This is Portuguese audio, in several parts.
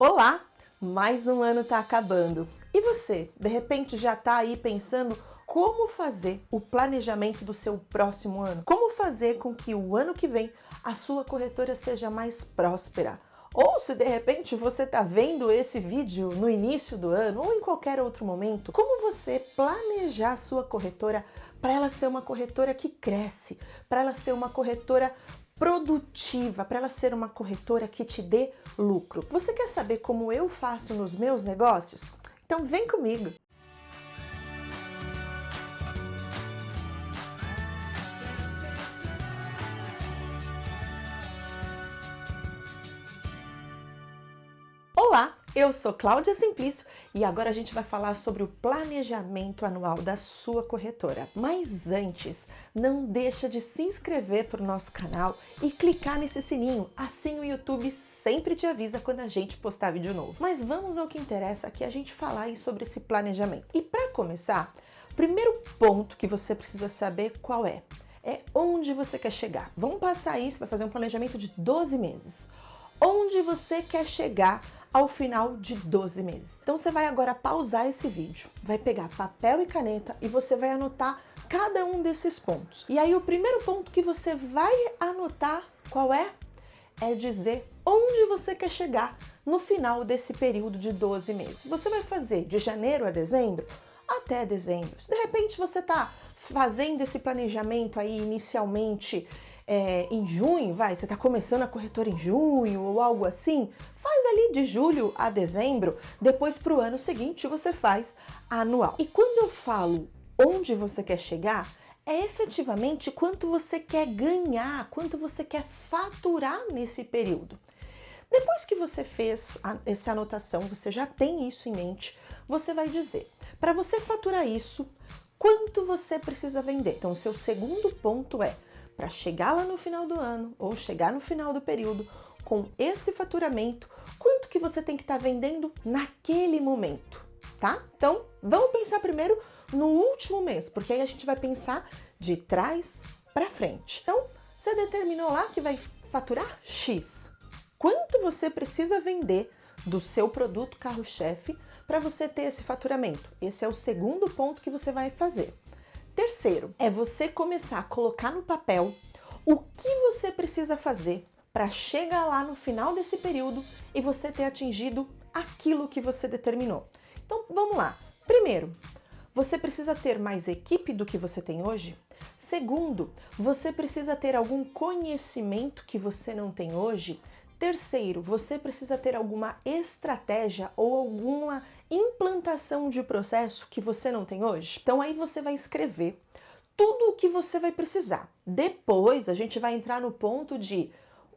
Olá! Mais um ano tá acabando. E você, de repente já tá aí pensando como fazer o planejamento do seu próximo ano? Como fazer com que o ano que vem a sua corretora seja mais próspera? Ou se de repente você tá vendo esse vídeo no início do ano ou em qualquer outro momento, como você planejar a sua corretora para ela ser uma corretora que cresce, para ela ser uma corretora produtiva, para ela ser uma corretora que te dê lucro. Você quer saber como eu faço nos meus negócios? Então vem comigo! Olá, eu sou Cláudia Simplício e agora a gente vai falar sobre o planejamento anual da sua corretora. Mas antes, não deixa de se inscrever para o nosso canal e clicar nesse sininho, assim o YouTube sempre te avisa quando a gente postar vídeo novo. Mas vamos ao que interessa aqui, a gente falar aí sobre esse planejamento. E para começar, o primeiro ponto que você precisa saber qual é onde você quer chegar. Vamos passar isso, vai fazer um planejamento de 12 meses. Onde você quer chegar ao final de 12 meses. Então você vai agora pausar esse vídeo, vai pegar papel e caneta e você vai anotar cada um desses pontos. E aí o primeiro ponto que você vai anotar, qual é? É dizer onde você quer chegar no final desse período de 12 meses. Você vai fazer de janeiro a dezembro? Até dezembro. Se de repente você está fazendo esse planejamento aí inicialmente em junho, você está começando a corretora em junho ou algo assim, faz ali de julho a dezembro, depois para o ano seguinte você faz anual. E quando eu falo onde você quer chegar, é efetivamente quanto você quer ganhar, quanto você quer faturar nesse período. Depois que você fez essa anotação, você já tem isso em mente, você vai dizer, para você faturar isso, quanto você precisa vender. Então, o seu segundo ponto é, para chegar lá no final do ano, ou chegar no final do período, com esse faturamento, quanto que você tem que estar vendendo naquele momento, tá? Então, vamos pensar primeiro no último mês, porque aí a gente vai pensar de trás para frente. Então, você determinou lá que vai faturar X. Quanto você precisa vender do seu produto carro-chefe para você ter esse faturamento? Esse é o segundo ponto que você vai fazer. Terceiro, é você começar a colocar no papel o que você precisa fazer para chegar lá no final desse período e você ter atingido aquilo que você determinou. Então, vamos lá. Primeiro, você precisa ter mais equipe do que você tem hoje? Segundo, você precisa ter algum conhecimento que você não tem hoje? Terceiro, você precisa ter alguma estratégia ou alguma implantação de processo que você não tem hoje? Então aí você vai escrever tudo o que você vai precisar. Depois a gente vai entrar no ponto de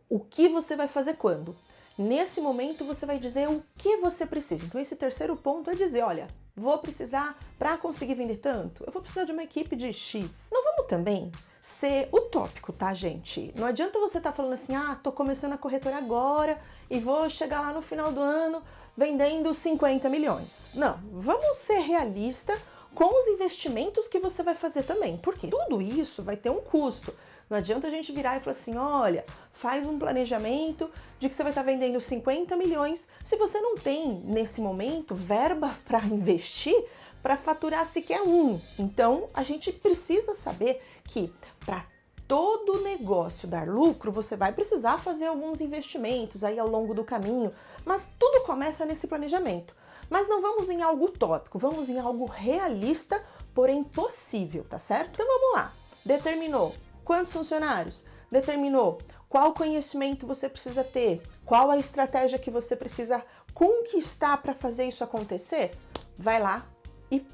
o que você vai fazer quando. Nesse momento você vai dizer o que você precisa. Então esse terceiro ponto é dizer, olha, vou precisar, para conseguir vender tanto, eu vou precisar de uma equipe de X. Não vamos também ser utópico, tá, gente? Não adianta você estar falando assim, tô começando a corretora agora e vou chegar lá no final do ano vendendo 50 milhões. Não, vamos ser realista com os investimentos que você vai fazer também, porque tudo isso vai ter um custo. Não adianta a gente virar e falar assim, olha, faz um planejamento de que você vai estar vendendo 50 milhões se você não tem, nesse momento, verba para investir para faturar sequer um. Então, a gente precisa saber que para todo negócio dar lucro, você vai precisar fazer alguns investimentos aí ao longo do caminho, mas tudo começa nesse planejamento. Mas não vamos em algo utópico, vamos em algo realista, porém possível, tá certo? Então vamos lá. Determinou quantos funcionários? Determinou qual conhecimento você precisa ter? Qual a estratégia que você precisa conquistar para fazer isso acontecer? Vai lá e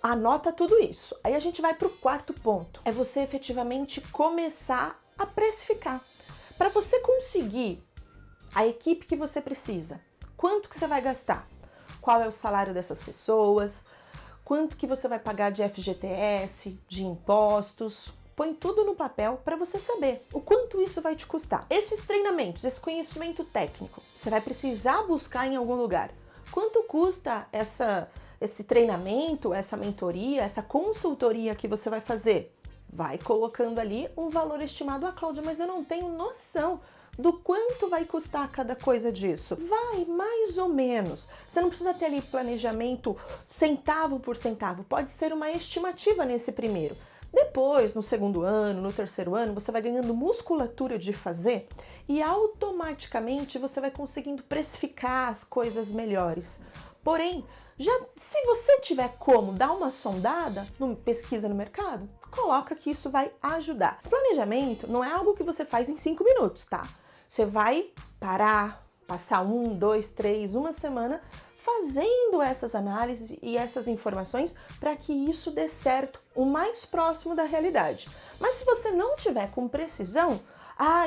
anota tudo isso. Aí a gente vai para o quarto ponto. É você efetivamente começar a precificar. Para você conseguir a equipe que você precisa, quanto que você vai gastar? Qual é o salário dessas pessoas? Quanto que você vai pagar de FGTS, de impostos? Põe tudo no papel para você saber o quanto isso vai te custar. Esses treinamentos, esse conhecimento técnico, você vai precisar buscar em algum lugar. Quanto custa esse treinamento, essa mentoria, essa consultoria que você vai fazer? Vai colocando ali um valor estimado. Cláudia, mas eu não tenho noção do quanto vai custar cada coisa disso. Vai mais ou menos. Você não precisa ter ali planejamento centavo por centavo, pode ser uma estimativa nesse primeiro. Depois, no segundo ano, no terceiro ano, você vai ganhando musculatura de fazer e automaticamente você vai conseguindo precificar as coisas melhores. Porém, se você tiver como dar uma sondada, pesquisa no mercado, coloca que isso vai ajudar. Esse planejamento não é algo que você faz em 5 minutos, tá? Você vai parar, passar 1, 2, 3, uma semana fazendo essas análises e essas informações para que isso dê certo o mais próximo da realidade. Mas se você não tiver com precisão,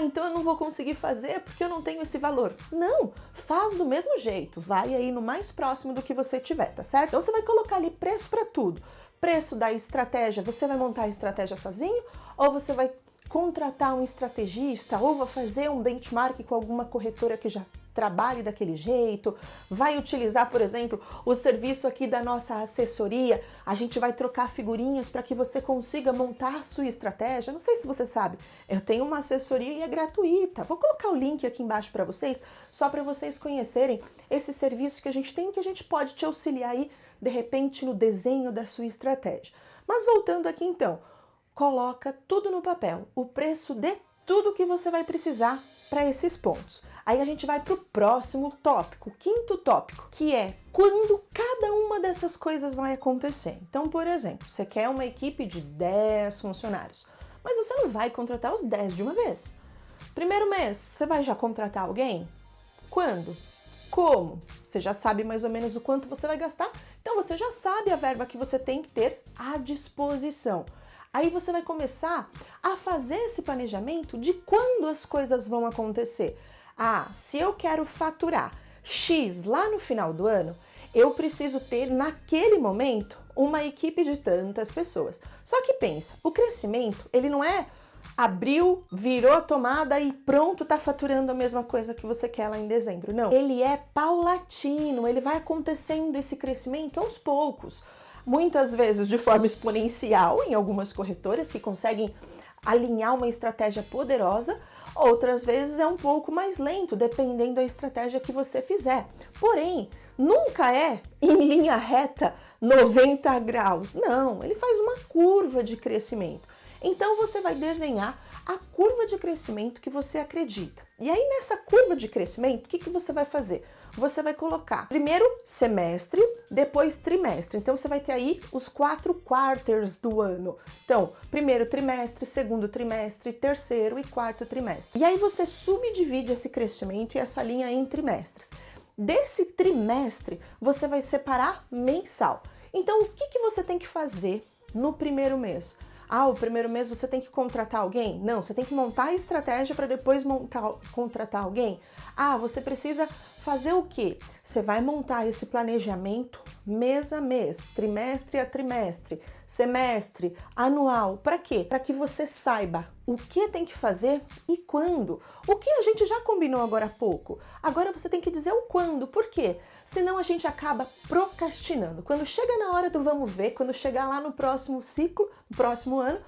então eu não vou conseguir fazer porque eu não tenho esse valor. Não, faz do mesmo jeito, vai aí no mais próximo do que você tiver, tá certo? Então você vai colocar ali preço para tudo. Preço da estratégia, você vai montar a estratégia sozinho ou você vai contratar um estrategista ou vai fazer um benchmark com alguma corretora que já trabalhe daquele jeito, vai utilizar, por exemplo, o serviço aqui da nossa assessoria, a gente vai trocar figurinhas para que você consiga montar a sua estratégia. Não sei se você sabe, eu tenho uma assessoria e é gratuita. Vou colocar o link aqui embaixo para vocês, só para vocês conhecerem esse serviço que a gente tem, que a gente pode te auxiliar aí, de repente, no desenho da sua estratégia. Mas voltando aqui então, coloca tudo no papel, o preço de tudo que você vai precisar para esses pontos. Aí a gente vai para o próximo tópico, o quinto tópico, que é quando cada uma dessas coisas vai acontecer. Então, por exemplo, você quer uma equipe de 10 funcionários, mas você não vai contratar os 10 de uma vez. Primeiro mês, você vai já contratar alguém? Quando? Como? Você já sabe mais ou menos o quanto você vai gastar, então você já sabe a verba que você tem que ter à disposição. Aí você vai começar a fazer esse planejamento de quando as coisas vão acontecer. Se eu quero faturar X lá no final do ano, eu preciso ter naquele momento uma equipe de tantas pessoas. Só que pensa, o crescimento, ele não é abriu, virou a tomada e pronto, tá faturando a mesma coisa que você quer lá em dezembro. Não, ele é paulatino, ele vai acontecendo esse crescimento aos poucos. Muitas vezes de forma exponencial em algumas corretoras que conseguem alinhar uma estratégia poderosa, outras vezes é um pouco mais lento, dependendo da estratégia que você fizer. Porém, nunca é em linha reta 90 graus. Não, ele faz uma curva de crescimento. Então você vai desenhar a curva de crescimento que você acredita. E aí nessa curva de crescimento, o que você vai fazer? Você vai colocar primeiro semestre, depois trimestre. Então você vai ter aí os 4 quarters do ano. Então, primeiro trimestre, segundo trimestre, terceiro e quarto trimestre. E aí você subdivide esse crescimento e essa linha em trimestres. Desse trimestre, você vai separar mensal. Então, o que você tem que fazer no primeiro mês? O primeiro mês você tem que contratar alguém? Não, você tem que montar a estratégia para depois contratar alguém. Você precisa fazer o quê? Você vai montar esse planejamento mês a mês, trimestre a trimestre, semestre, anual. Para quê? Para que você saiba o que tem que fazer e quando. O que a gente já combinou agora há pouco. Agora você tem que dizer o quando. Por quê? Senão a gente acaba procrastinando. Quando chega na hora do vamos ver, quando chegar lá no próximo ciclo, no próximo ano,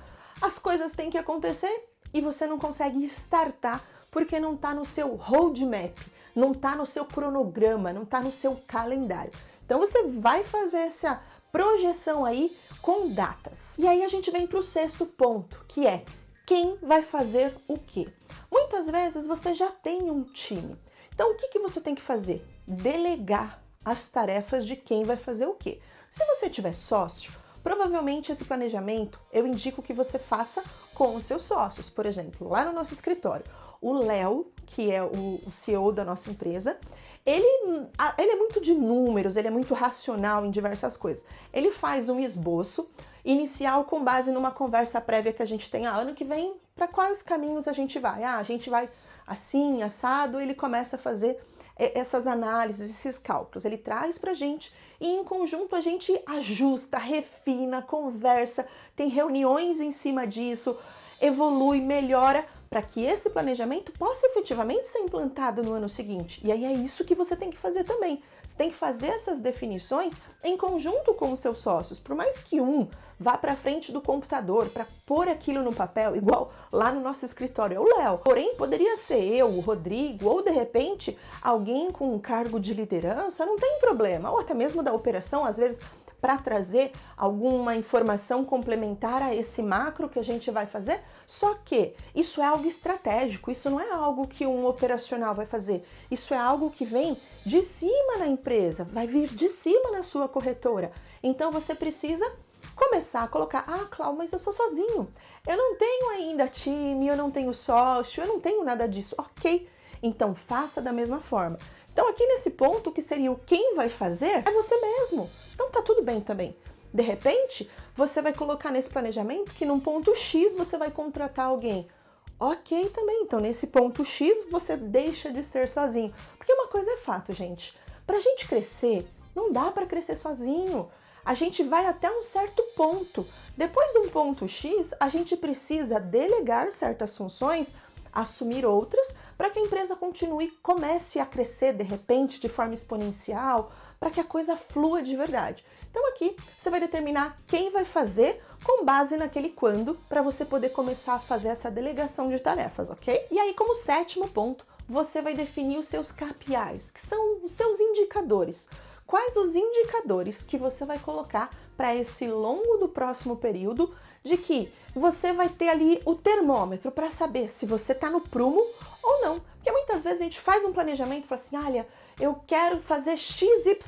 as coisas têm que acontecer e você não consegue startar porque não está no seu roadmap, não está no seu cronograma, não está no seu calendário. Então você vai fazer essa projeção aí com datas. E aí a gente vem para o sexto ponto, que é quem vai fazer o quê? Muitas vezes você já tem um time. Então o que você tem que fazer? Delegar as tarefas de quem vai fazer o quê. Se você tiver sócio, provavelmente esse planejamento eu indico que você faça com os seus sócios. Por exemplo, lá no nosso escritório, o Léo, que é o CEO da nossa empresa, ele é muito de números, ele é muito racional em diversas coisas. Ele faz um esboço inicial com base numa conversa prévia que a gente tem ano que vem, para quais caminhos a gente vai. A gente vai assim, assado, ele começa a fazer essas análises, esses cálculos. Ele traz pra gente e em conjunto a gente ajusta, refina, conversa, tem reuniões em cima disso, evolui, melhora para que esse planejamento possa efetivamente ser implantado no ano seguinte. E aí é isso que você tem que fazer também. Você tem que fazer essas definições em conjunto com os seus sócios. Por mais que um vá para frente do computador para pôr aquilo no papel, igual lá no nosso escritório é o Léo. Porém, poderia ser eu, o Rodrigo, ou de repente alguém com um cargo de liderança, não tem problema. Ou até mesmo da operação, às vezes, para trazer alguma informação complementar a esse macro que a gente vai fazer, só que isso é algo estratégico, isso não é algo que um operacional vai fazer, isso é algo que vem de cima na empresa, vai vir de cima na sua corretora. Então você precisa começar a colocar, Cláudia, mas eu sou sozinho, eu não tenho ainda time, eu não tenho sócio, eu não tenho nada disso, ok. Então faça da mesma forma. Então aqui nesse ponto, o que seria o quem vai fazer é você mesmo. Então tá tudo bem também. De repente, você vai colocar nesse planejamento que num ponto X você vai contratar alguém. Ok também, então nesse ponto X você deixa de ser sozinho. Porque uma coisa é fato, gente. Pra gente crescer, não dá pra crescer sozinho. A gente vai até um certo ponto. Depois de um ponto X, a gente precisa delegar certas funções, assumir outras, para que a empresa continue, comece a crescer de repente de forma exponencial, para que a coisa flua de verdade. Então aqui você vai determinar quem vai fazer com base naquele quando, para você poder começar a fazer essa delegação de tarefas, ok? E aí, como sétimo ponto, você vai definir os seus KPIs, que são os seus indicadores. Quais os indicadores que você vai colocar para esse longo do próximo período, de que você vai ter ali o termômetro para saber se você está no prumo ou não. Porque muitas vezes a gente faz um planejamento e fala assim, olha, eu quero fazer XYZ.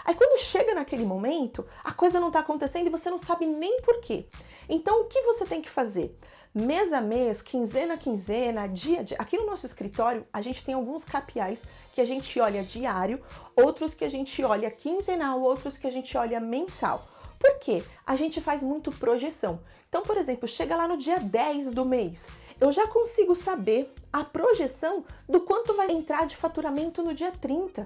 Aí quando chega naquele momento, a coisa não está acontecendo e você não sabe nem por quê. Então o que você tem que fazer? Mês a mês, quinzena a quinzena, dia a dia. Aqui no nosso escritório, a gente tem alguns KPIs que a gente olha diário, outros que a gente olha quinzenal, outros que a gente olha mensal. Por quê? A gente faz muito projeção. Então, por exemplo, chega lá no dia 10 do mês, eu já consigo saber a projeção do quanto vai entrar de faturamento no dia 30.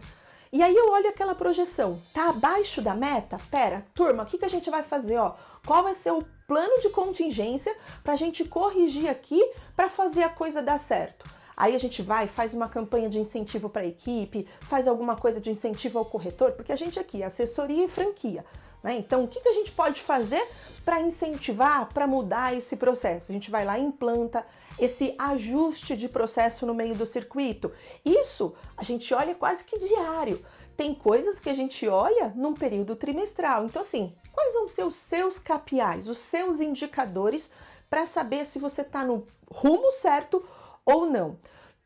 E aí eu olho aquela projeção, tá abaixo da meta? Pera, turma, o que a gente vai fazer? Qual vai ser o plano de contingência para a gente corrigir aqui para fazer a coisa dar certo? Aí a gente vai, faz uma campanha de incentivo para a equipe, faz alguma coisa de incentivo ao corretor, porque a gente aqui é assessoria e franquia, né? Então, o que a gente pode fazer para incentivar, para mudar esse processo? A gente vai lá e implanta esse ajuste de processo no meio do circuito. Isso a gente olha quase que diário. Tem coisas que a gente olha num período trimestral. Então, assim, quais vão ser os seus KPIs, os seus indicadores para saber se você está no rumo certo ou não?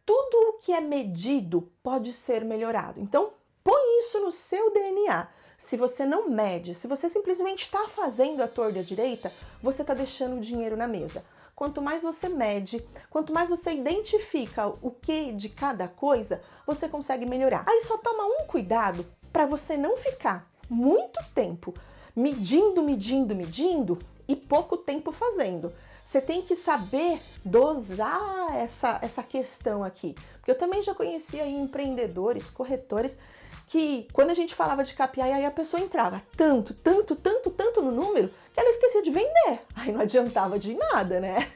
Tudo o que é medido pode ser melhorado. Então, põe isso no seu DNA. Se você não mede, se você simplesmente está fazendo a torta à direita, você está deixando o dinheiro na mesa. Quanto mais você mede, quanto mais você identifica o que de cada coisa, você consegue melhorar. Aí só toma um cuidado para você não ficar muito tempo medindo e pouco tempo fazendo. Você tem que saber dosar essa questão aqui. Porque eu também já conheci aí empreendedores, corretores, que quando a gente falava de KPI, aí a pessoa entrava tanto no número, que ela esquecia de vender. Aí não adiantava de nada, né?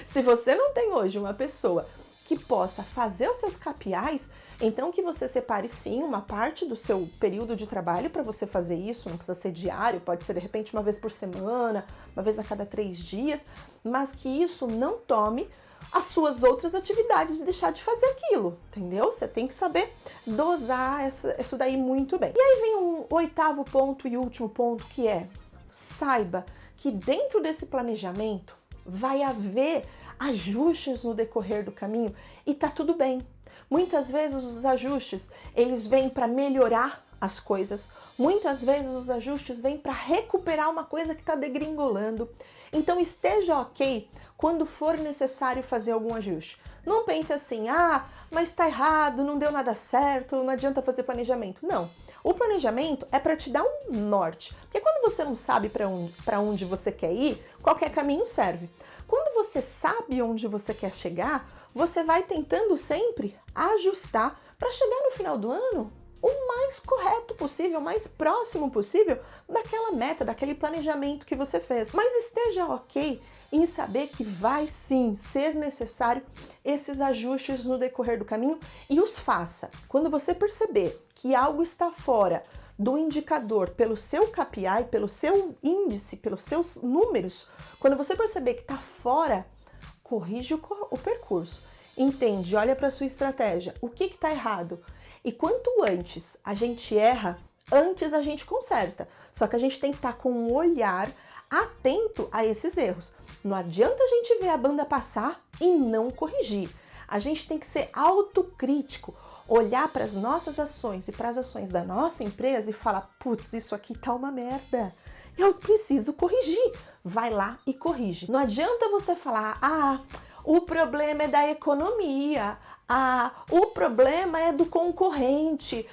Se você não tem hoje uma pessoa que possa fazer os seus KPIs, então que você separe sim uma parte do seu período de trabalho para você fazer isso, não precisa ser diário, pode ser de repente uma vez por semana, uma vez a cada 3 dias, mas que isso não tome as suas outras atividades de deixar de fazer aquilo, entendeu? Você tem que saber dosar isso daí muito bem. E aí vem um 8º ponto e último ponto, que é: saiba que dentro desse planejamento vai haver ajustes no decorrer do caminho e tá tudo bem. Muitas vezes os ajustes, eles vêm para melhorar as coisas, muitas vezes os ajustes vêm para recuperar uma coisa que está degringolando. Então esteja ok quando for necessário fazer algum ajuste. Não pense assim, mas está errado, não deu nada certo, não adianta fazer planejamento. Não. O planejamento é para te dar um norte. Porque quando você não sabe para onde você quer ir, qualquer caminho serve. Quando você sabe onde você quer chegar, você vai tentando sempre ajustar para chegar no final do ano o mais correto possível, o mais próximo possível daquela meta, daquele planejamento que você fez. Mas esteja ok em saber que vai sim ser necessário esses ajustes no decorrer do caminho e os faça. Quando você perceber que algo está fora do indicador pelo seu KPI, pelo seu índice, pelos seus números, quando você perceber que está fora, corrige o percurso. Entende, olha para a sua estratégia, o que está errado. E quanto antes a gente erra, antes a gente conserta. Só que a gente tem que estar com um olhar atento a esses erros. Não adianta a gente ver a banda passar e não corrigir. A gente tem que ser autocrítico, olhar para as nossas ações e para as ações da nossa empresa e falar, putz, isso aqui tá uma merda. Eu preciso corrigir. Vai lá e corrige. Não adianta você falar, o problema é da economia, o problema é do concorrente,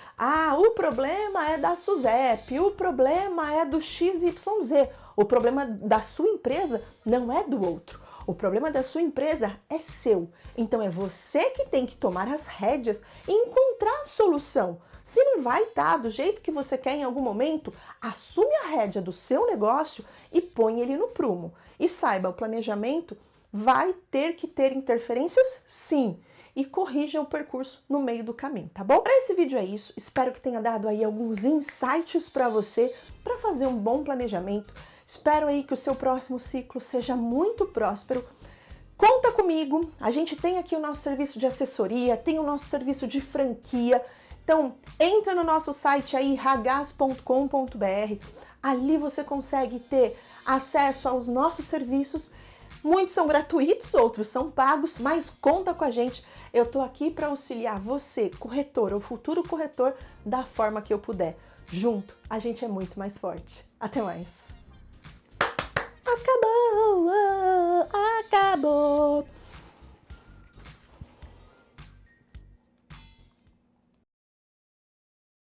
o problema é da SUSEP, o problema é do XYZ. O problema da sua empresa não é do outro. O problema da sua empresa é seu. Então é você que tem que tomar as rédeas e encontrar a solução. Se não vai estar do jeito que você quer em algum momento, assume a rédea do seu negócio e põe ele no prumo. E saiba, o planejamento vai ter que ter interferências, sim, e corrija o percurso no meio do caminho, tá bom? Para esse vídeo é isso, espero que tenha dado aí alguns insights para você para fazer um bom planejamento. Espero aí que o seu próximo ciclo seja muito próspero. Conta comigo, a gente tem aqui o nosso serviço de assessoria, tem o nosso serviço de franquia. Então, entra no nosso site aí, ragaz.com.br. Ali você consegue ter acesso aos nossos serviços. Muitos são gratuitos, outros são pagos, mas conta com a gente. Eu tô aqui para auxiliar você, corretor ou futuro corretor, da forma que eu puder. Junto, a gente é muito mais forte. Até mais. Acabou! Acabou!